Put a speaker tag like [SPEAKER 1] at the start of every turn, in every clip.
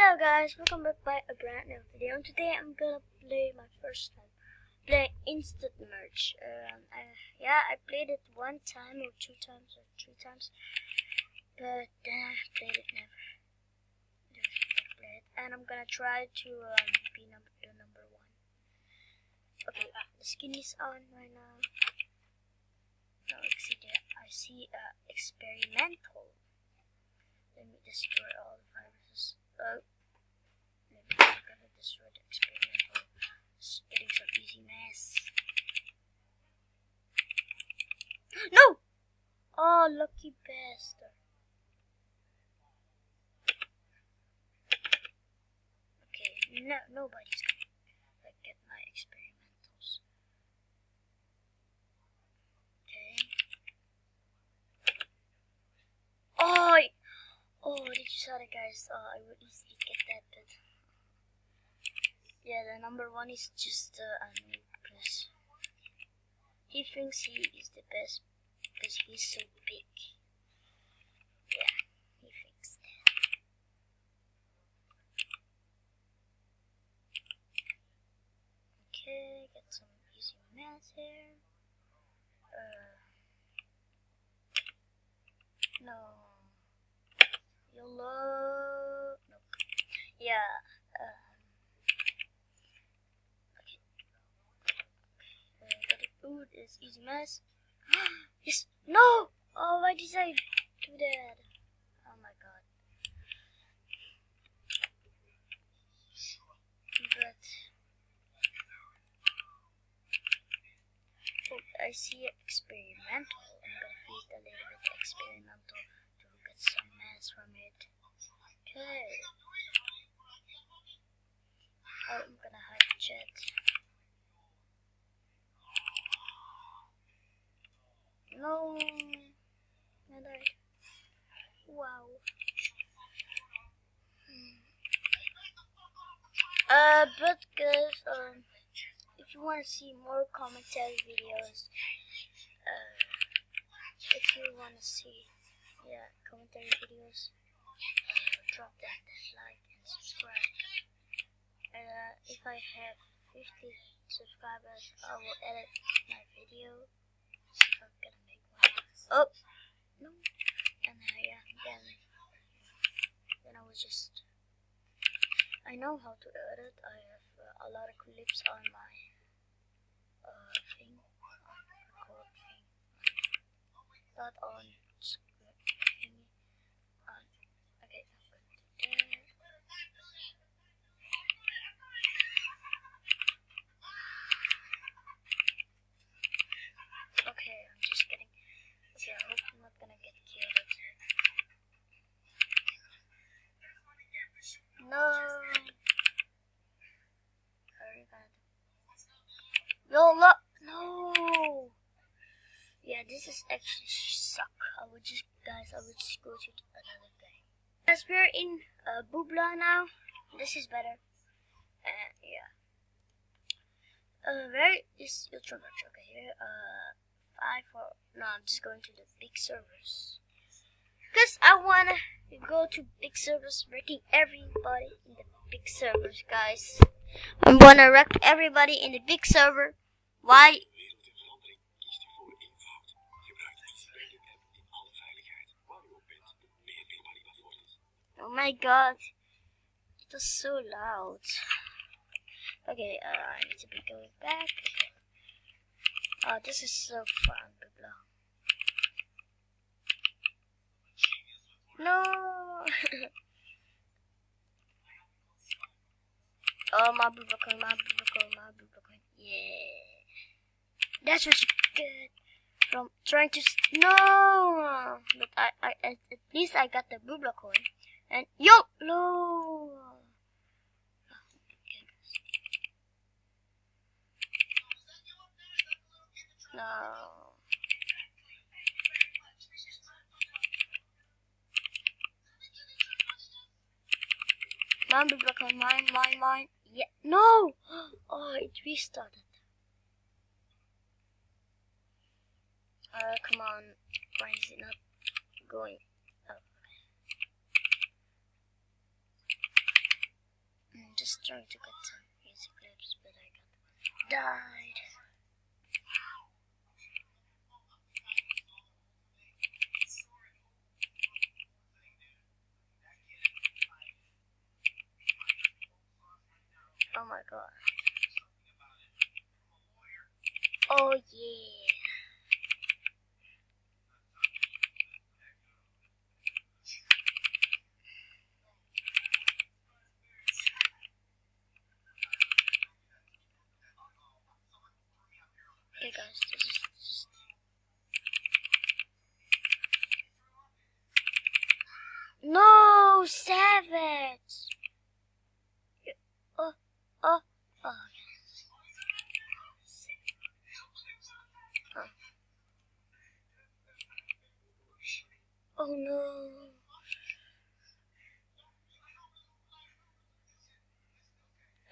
[SPEAKER 1] Hello guys, welcome back by a brand new video. And today I'm gonna play my first time playing instant merge. I played it one time or two times or three times, but then I played it never. And I'm gonna try to be number one. Okay, the skin is on right now. Oh, I see experimental. Let me destroy all the viruses. Let me destroy the experimental. It's getting so easy, mess. No! Oh, lucky bastard. Okay, nobody's gonna get my experimentals. Okay. Oh, did you saw that, guys? I would easily get that, but yeah, the number one is just a noob because he thinks he is the best because he's so big. Yeah, he thinks that. Okay, get some easy math here. No. YOLO. Nope. Yeah. Okay. Ooh, it's easy mess. Yes. No. Oh, why did I do that? Oh my god. But I see experimental. I'm gonna feed a little bit experimental to get some mass from it. Okay. Oh, I'm gonna hide chat. No. I died. Wow. But guys, if you want to see more commentary videos, if you want to see, commentary videos, drop that like and subscribe. If I have 50 subscribers, I will edit my video. If I'm gonna make one. Oh no, and then I was just. I know how to edit. I have a lot of clips on my thing, record thing, not on script thingy. Okay, I'm going to do that. Okay, I'm just kidding. Okay, I hope I'm not gonna get killed. No. Very bad. YOLO. No. Yeah, this is actually suck. I would just go to another game. As we're in bubbla now, this is better. Where is ultra merge? Okay, here. 5 or no, I'm just going to the big servers. Cause I wanna go to big servers, wrecking everybody in the big servers, guys. I wanna wreck everybody in the big server. Why? Oh my god, it was so loud. Okay, I need to be going back. Okay. Oh, this is so fun, bubbla. No. Oh, my bubbla coin. Yeah. That's what you get from trying to no. But I at least I got the bubbla coin. And no. No. Mine, bubbla coin, mine. Yeah, no. Oh, it restarted. Come on. Why is it not going? Oh. just trying to get some music clips, but I got died. Oh my god. Oh yeah. Okay guys, this is no savage. Oh, oh, oh. Oh no.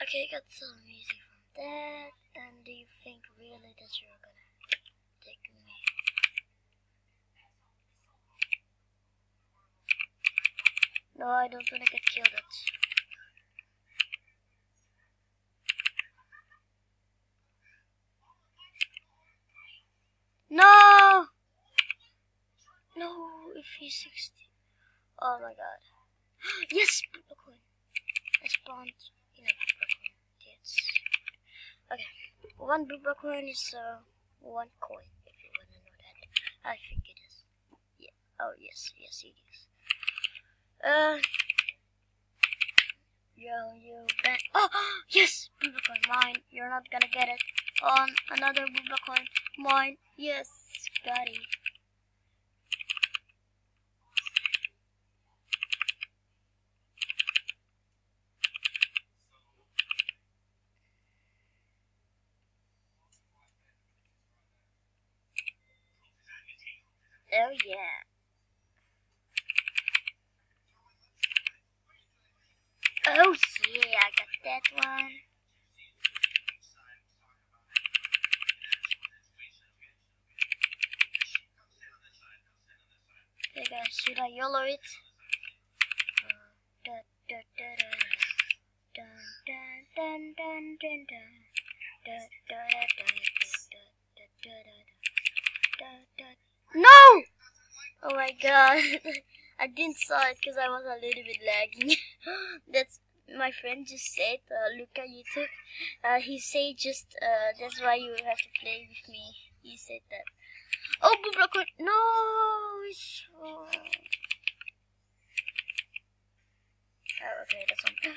[SPEAKER 1] Okay, got some music from that. And do you think really that you're gonna take me? No, I don't wanna get killed at. No! No, if he's 60. Oh my god. Yes, bubbla coin. I spawned in a bubbla coin. Yes. Okay. One bubbla coin is 1 coin, if you wanna know that. I think it is. Yeah. Oh yes, yes it is. Yo, bet. Oh, yes, bubbla coin, mine. You're not gonna get it. On another bubbla coin, mine. Yes, got it. Oh yeah. Oh yeah, I got that one. Okay guys, should I YOLO it? No! Oh my god. I didn't saw it because I was a little bit lagging. That's my friend just said, look at YouTube. He said just, that's why you have to play with me. He said that. Oh, bubbla coin. No! It's, oh, okay, that's one.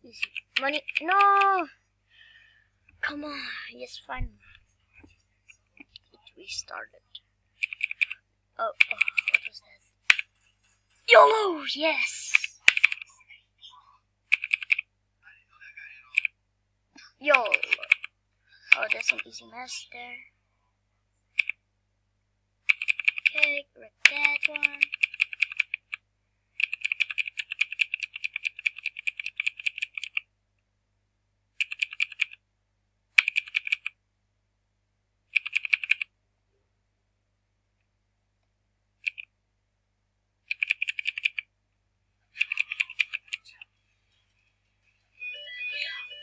[SPEAKER 1] Easy. Money. No! Come on. Yes, fine. It restarted. Oh, what was that? YOLO! Yes! YOLO! Oh, there's some easy mess there. Okay, grab that one.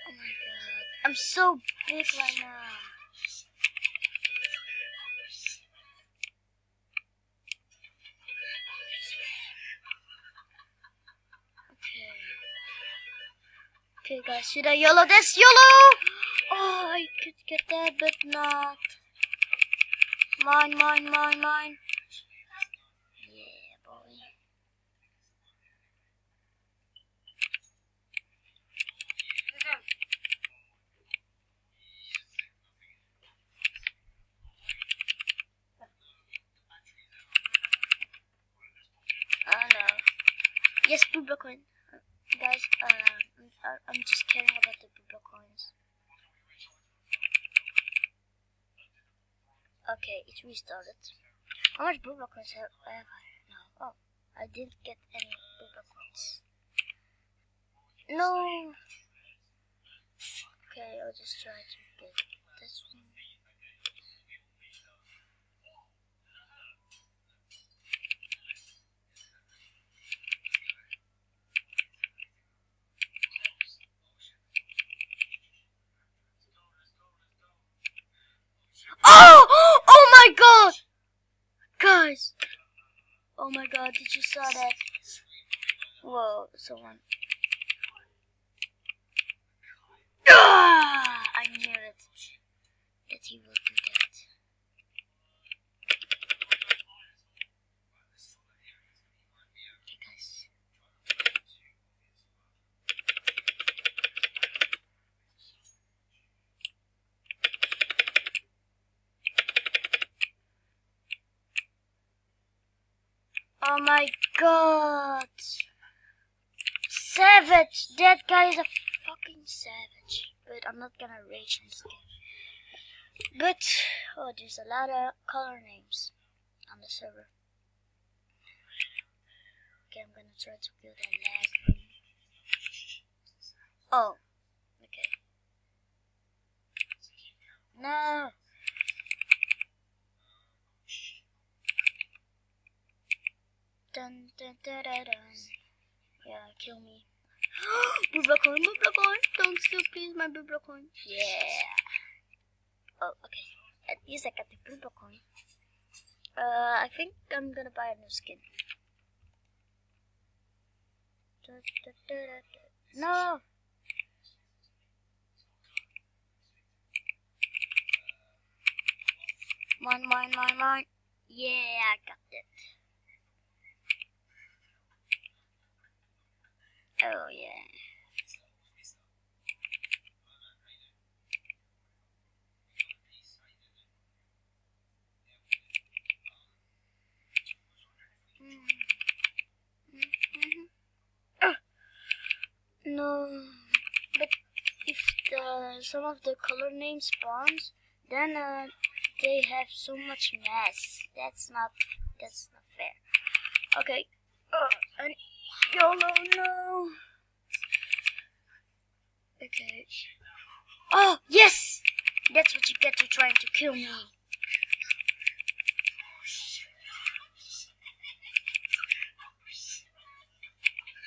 [SPEAKER 1] Oh my god. I'm so big right now. Okay guys, should I YOLO this? YOLO! Oh, I could get that, but not. Mine. Yeah, boy. Oh no. Yes, bubbla coin. Guys, I'm just caring about the bubbla coins. Okay, it restarted. How much bubbla coins have I now? Oh, I didn't get any bubbla coins. No. Okay, I'll just try to get this one. Oh my god, did you saw that? Whoa, someone. Ah! I knew it. That he will do that. Okay, guys. Oh my god! Savage! That guy is a fucking savage. But I'm not gonna rage in this game. But, oh, there's a lot of color names on the server. Okay, I'm gonna try to kill that lag thing. Oh, okay. No! Dun dun dun dun dun. Yeah, kill me. Bubbla coin, don't steal please my bubbla coin. Yeah. Oh, okay. At least I got the bubbla coin. I think I'm gonna buy a new skin. No. Mine. Yeah, I got it. Oh yeah. No, but if some of the color name spawns, then they have so much mass. That's not fair. Okay. And YOLO, no. Okay. Oh yes, that's what you get for trying to kill me.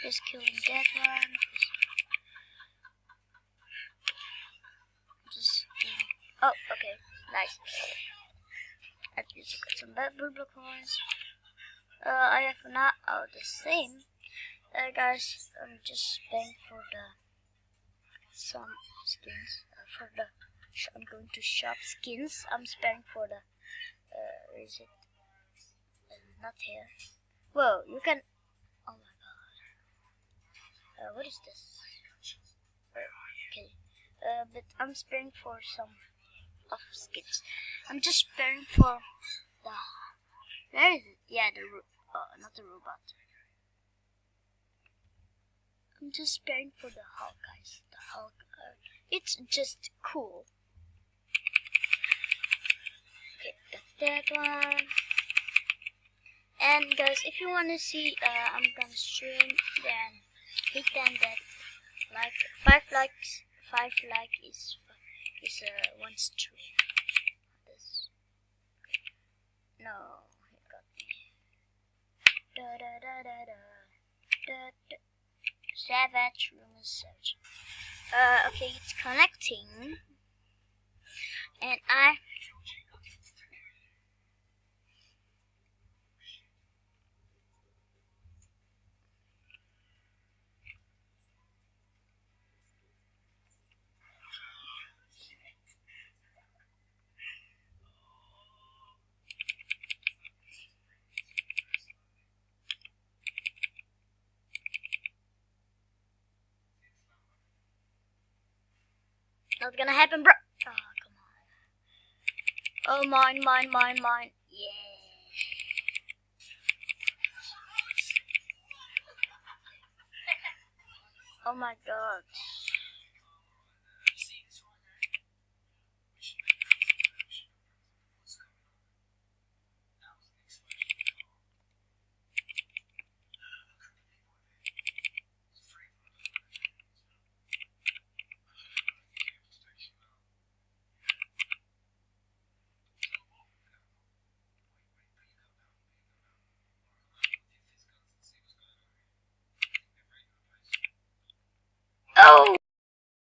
[SPEAKER 1] Just killing that one. Oh, okay, nice. At least I got some bad bubbla coins. I have not the same. Guys, I'm just paying for some skins. I'm going to shop skins. I'm sparing for the where is it? Not here. Whoa, you can. Oh my god. What is this? Okay. But I'm sparing for some of skins. I'm just sparing for the. Where is it? Yeah, not the robot. I'm just sparing for the Hulk, guys. The Hulk. It's just cool. Okay, got that one. And guys, if you wanna see, I'm gonna stream. Then hit that like 5 likes. 5 likes is one stream. This. No, he got me. Savage room search. Okay, it's connecting, and I. Not gonna happen, bro. Oh, come on. Oh, mine. Yeah. Oh my god. Oh!